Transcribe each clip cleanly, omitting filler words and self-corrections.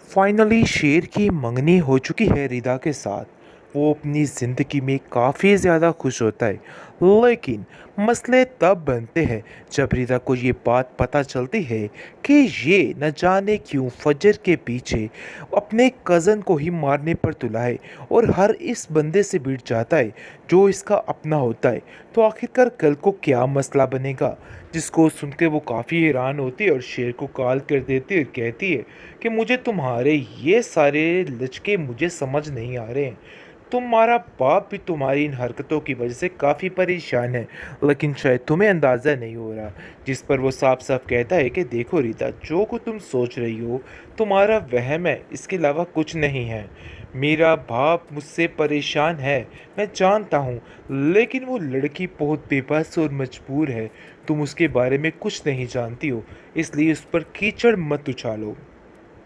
Finally शेर की मंगनी हो चुकी है रिदा के साथ। वो अपनी ज़िंदगी में काफ़ी ज़्यादा खुश होता है। लेकिन मसले तब बनते हैं जब रिदा को ये बात पता चलती है कि ये न जाने क्यों फजर के पीछे अपने कज़न को ही मारने पर तुला है और हर इस बंदे से भिड़ जाता है जो इसका अपना होता है। तो आखिरकार कल को क्या मसला बनेगा, जिसको सुन के वो काफ़ी हैरान होती है और शेर को कॉल कर देती है और कहती है कि मुझे तुम्हारे ये सारे लचके मुझे समझ नहीं आ रहे हैं। तुम्हारा बाप भी तुम्हारी इन हरकतों की वजह से काफ़ी परेशान है, लेकिन शायद तुम्हें अंदाज़ा नहीं हो रहा। जिस पर वो साफ साफ कहता है कि देखो रीता, जो कुछ तुम सोच रही हो तुम्हारा वहम है, इसके अलावा कुछ नहीं है। मेरा बाप मुझसे परेशान है, मैं जानता हूँ, लेकिन वो लड़की बहुत बेबस और मजबूर है। तुम उसके बारे में कुछ नहीं जानती हो, इसलिए उस पर कीचड़ मत उछालो।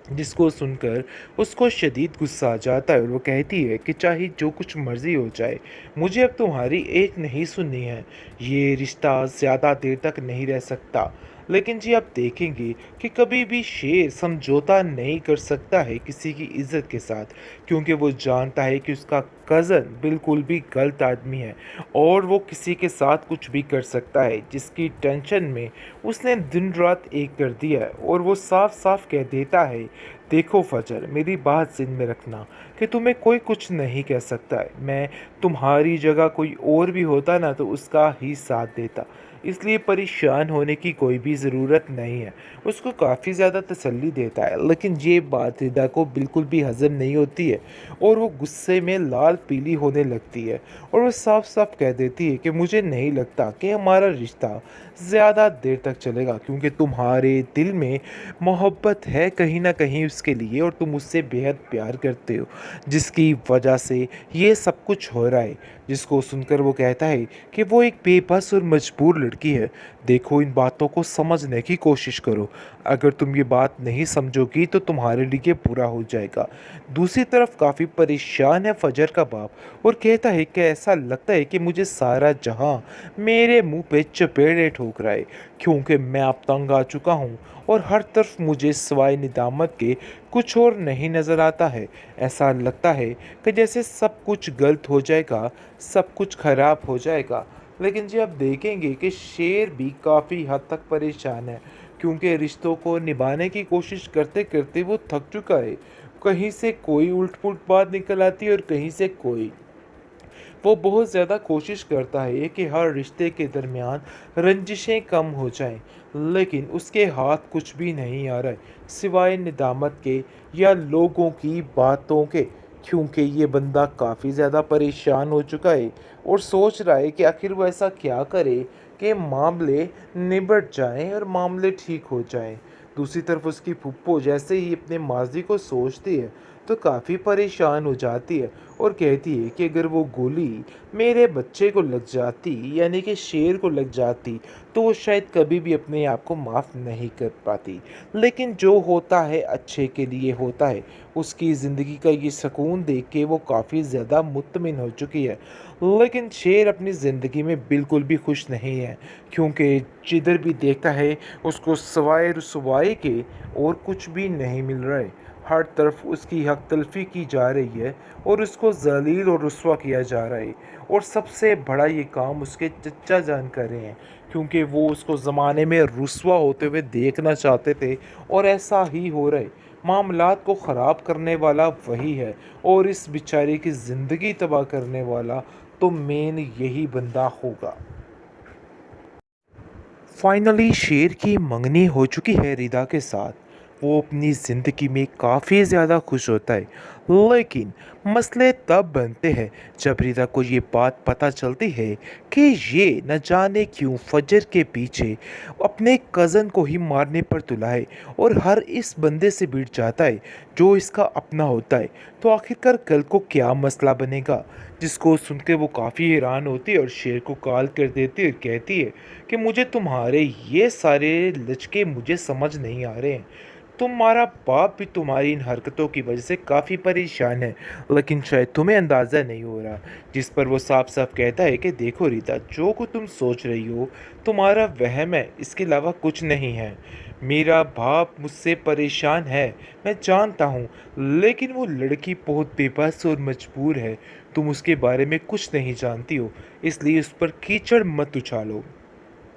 जिसको सुनकर उसको शदीद गुस्सा आ जाता है और वो कहती है कि चाहे जो कुछ मर्ज़ी हो जाए, मुझे अब तुम्हारी एक नहीं सुननी है। ये रिश्ता ज़्यादा देर तक नहीं रह सकता। लेकिन जी आप देखेंगे कि कभी भी शेर समझौता नहीं कर सकता है किसी की इज़्ज़त के साथ, क्योंकि वो जानता है कि उसका कज़न बिल्कुल भी गलत आदमी है और वो किसी के साथ कुछ भी कर सकता है, जिसकी टेंशन में उसने दिन रात एक कर दिया है। और वो साफ साफ कह देता है, देखो फजर, मेरी बात ज़हन में रखना कि तुम्हें कोई कुछ नहीं कह सकता है। मैं तुम्हारी जगह कोई और भी होता ना तो उसका ही साथ देता, इसलिए परेशान होने की कोई भी ज़रूरत नहीं है। उसको काफ़ी ज़्यादा तसल्ली देता है, लेकिन ये बात रिदा को बिल्कुल भी हज़म नहीं होती है और वो गुस्से में लाल पीली होने लगती है। और वो साफ साफ कह देती है कि मुझे नहीं लगता कि हमारा रिश्ता ज़्यादा देर तक चलेगा, क्योंकि तुम्हारे दिल में मोहब्बत है कहीं ना कहीं उसके लिए और तुम उससे बेहद प्यार करते हो, जिसकी वजह से ये सब कुछ हो रहा है। जिसको सुनकर वो कहता है कि वो एक बेबस और मजबूर लड़की है। देखो, इन बातों को समझने की कोशिश करो। अगर तुम ये बात नहीं समझोगी तो तुम्हारे लिए बुरा हो जाएगा। दूसरी तरफ काफ़ी परेशान है फजर का बाप और कहता है कि ऐसा लगता है कि मुझे सारा जहां मेरे मुंह पे चपेड़े ठोक रहा है, क्योंकि मैं अब तंग आ चुका हूँ और हर तरफ मुझे सिवाय निदामत के कुछ और नहीं नज़र आता है। ऐसा लगता है कि जैसे सब कुछ गलत हो जाएगा, सब कुछ खराब हो जाएगा। लेकिन जी आप देखेंगे कि शेर भी काफ़ी हद तक परेशान है, क्योंकि रिश्तों को निभाने की कोशिश करते करते वो थक चुका है। कहीं से कोई उल्ट पुल्ट बात निकल आती है और कहीं से कोई। वो बहुत ज़्यादा कोशिश करता है कि हर रिश्ते के दरमियान रंजिशें कम हो जाएं, लेकिन उसके हाथ कुछ भी नहीं आ रहा है सिवाय निदामत के या लोगों की बातों के, क्योंकि ये बंदा काफ़ी ज़्यादा परेशान हो चुका है और सोच रहा है कि आखिर वो ऐसा क्या करे कि मामले निबट जाएं और मामले ठीक हो जाएं। दूसरी तरफ उसकी फुप्पो जैसे ही अपने माजी को सोचती है तो काफ़ी परेशान हो जाती है और कहती है कि अगर वो गोली मेरे बच्चे को लग जाती, यानी कि शेर को लग जाती, तो वो शायद कभी भी अपने आप को माफ़ नहीं कर पाती। लेकिन जो होता है अच्छे के लिए होता है। उसकी ज़िंदगी का ये सुकून देख के वो काफ़ी ज़्यादा मुतमिन हो चुकी है। लेकिन शेर अपनी ज़िंदगी में बिल्कुल भी खुश नहीं है, क्योंकि जिधर भी देखता है उसको सवाए रुसवाई के और कुछ भी नहीं मिल रहा है। हर तरफ उसकी हक तलफी की जा रही है और उसको जलील और रुस्वा किया जा रहा है। और सबसे बड़ा ये काम उसके चचा जान कर रहे हैं, क्योंकि वो उसको ज़माने में रुस्वा होते हुए देखना चाहते थे और ऐसा ही हो रहा है। मामलात को ख़राब करने वाला वही है और इस बेचारे की ज़िंदगी तबाह करने वाला तो मेन यही बंदा होगा। फाइनली शेर की मंगनी हो चुकी है रिदा के साथ। वो अपनी ज़िंदगी में काफ़ी ज़्यादा खुश होता है। लेकिन मसले तब बनते हैं जब रिदा को ये बात पता चलती है कि ये न जाने क्यों फजर के पीछे अपने कज़न को ही मारने पर तुला है और हर इस बंदे से भिड़ जाता है जो इसका अपना होता है। तो आखिरकार कल को क्या मसला बनेगा, जिसको सुन के वो काफ़ी हैरान होती है और शेर को कॉल कर देती है और कहती है कि मुझे तुम्हारे ये सारे लचके मुझे समझ नहीं आ रहे हैं। तुम्हारा बाप भी तुम्हारी इन हरकतों की वजह से काफ़ी परेशान है, लेकिन शायद तुम्हें अंदाज़ा नहीं हो रहा। जिस पर वो साफ साफ कहता है कि देखो रीता, जो कुछ तुम सोच रही हो तुम्हारा वहम है, इसके अलावा कुछ नहीं है। मेरा बाप मुझसे परेशान है, मैं जानता हूँ, लेकिन वो लड़की बहुत बेबस और मजबूर है। तुम उसके बारे में कुछ नहीं जानती हो, इसलिए उस पर कीचड़ मत उछालो।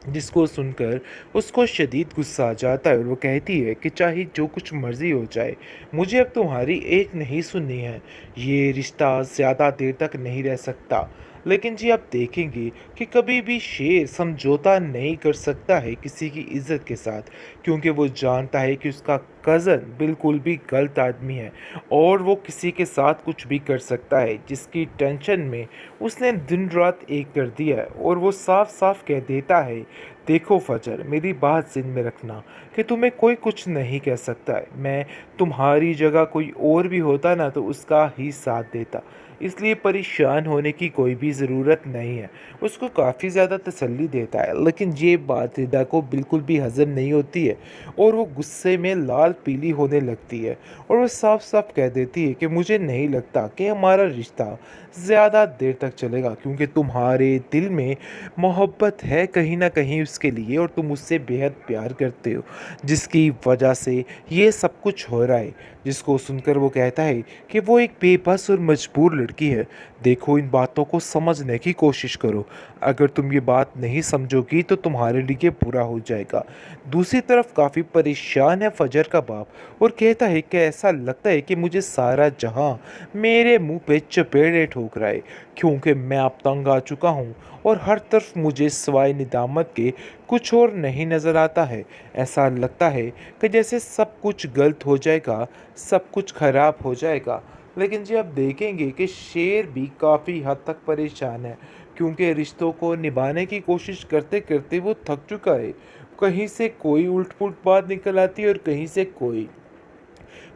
जिसको सुनकर उसको शदीद गुस्सा आ जाता है और वो कहती है कि चाहे जो कुछ मर्ज़ी हो जाए, मुझे अब तुम्हारी एक नहीं सुननी है। ये रिश्ता ज़्यादा देर तक नहीं रह सकता। लेकिन जी आप देखेंगे कि कभी भी शेर समझौता नहीं कर सकता है किसी की इज़्ज़त के साथ, क्योंकि वो जानता है कि उसका कज़न बिल्कुल भी गलत आदमी है और वो किसी के साथ कुछ भी कर सकता है। जिसकी टेंशन में उसने दिन रात एक कर दिया है और वो साफ साफ कह देता है, देखो फजर, मेरी बात ज़हन में रखना कि तुम्हें कोई कुछ नहीं कह सकता है। मैं तुम्हारी जगह कोई और भी होता ना तो उसका ही साथ देता, इसलिए परेशान होने की कोई भी ज़रूरत नहीं है। उसको काफ़ी ज़्यादा तसल्ली देता है, लेकिन ये बात रिदा को बिल्कुल भी हज़म नहीं होती है और वो गुस्से में लाल पीली होने लगती है और वो साफ साफ कह देती है कि मुझे नहीं लगता कि हमारा रिश्ता ज़्यादा देर तक चलेगा, क्योंकि तुम्हारे दिल में मोहब्बत है कहीं ना कहीं उसके लिए और तुम उससे बेहद प्यार करते हो, जिसकी वजह से ये सब कुछ हो रहा है। जिसको सुनकर वो कहता है कि वो एक बेबस और मजबूर लड़की है। देखो, इन बातों को समझने की कोशिश करो। अगर तुम ये बात नहीं समझोगी तो तुम्हारे लिए बुरा हो जाएगा। दूसरी तरफ काफ़ी परेशान है फजर का बाप और कहता है कि ऐसा लगता है कि मुझे सारा जहां मेरे मुंह पे चपेड़े ठोक रहा है, क्योंकि मैं अब तंग आ चुका हूँ और हर तरफ मुझे सिवाय निदामत के कुछ और नहीं नज़र आता है। ऐसा लगता है कि जैसे सब कुछ गलत हो जाएगा, सब कुछ खराब हो जाएगा। लेकिन जी आप देखेंगे कि शेर भी काफ़ी हद तक परेशान है, क्योंकि रिश्तों को निभाने की कोशिश करते करते वो थक चुका है। कहीं से कोई उल्ट पुल्ट बात निकल आती है और कहीं से कोई।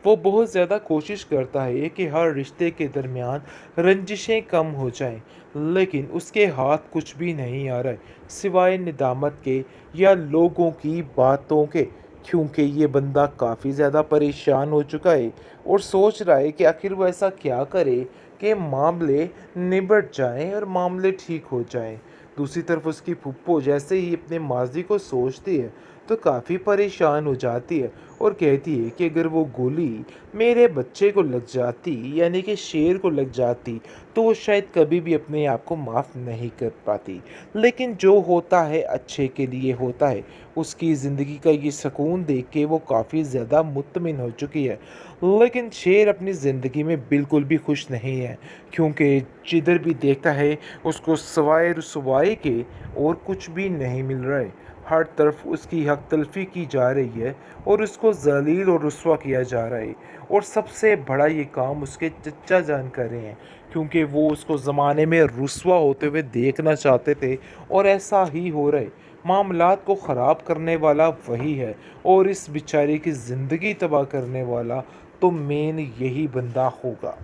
वो बहुत ज़्यादा कोशिश करता है कि हर रिश्ते के दरमियान रंजिशें कम हो जाएं, लेकिन उसके हाथ कुछ भी नहीं आ रहा है सिवाय निदामत के या लोगों की बातों के, क्योंकि ये बंदा काफ़ी ज़्यादा परेशान हो चुका है और सोच रहा है कि आखिर वो ऐसा क्या करे कि मामले निबट जाएं और मामले ठीक हो जाएं। दूसरी तरफ उसकी फुप्पो जैसे ही अपने माजी को सोचती है तो काफ़ी परेशान हो जाती है और कहती है कि अगर वो गोली मेरे बच्चे को लग जाती, यानी कि शेर को लग जाती, तो वो शायद कभी भी अपने आप को माफ़ नहीं कर पाती। लेकिन जो होता है अच्छे के लिए होता है। उसकी ज़िंदगी का ये सुकून देख के वो काफ़ी ज़्यादा मुतमिन हो चुकी है। लेकिन शेर अपनी ज़िंदगी में बिल्कुल भी खुश नहीं है, क्योंकि जिधर भी देखता है उसको सवाए रुसवाई के और कुछ भी नहीं मिल रहा है। हर तरफ उसकी हक तलफी की जा रही है और उसको ज़लील और रुस्वा किया जा रहा है। और सबसे बड़ा ये काम उसके चचा जान कर रहे हैं, क्योंकि वो उसको ज़माने में रुस्वा होते हुए देखना चाहते थे और ऐसा ही हो रहा है। मामलात को ख़राब करने वाला वही है और इस बेचारे की ज़िंदगी तबाह करने वाला तो मेन यही बंदा होगा।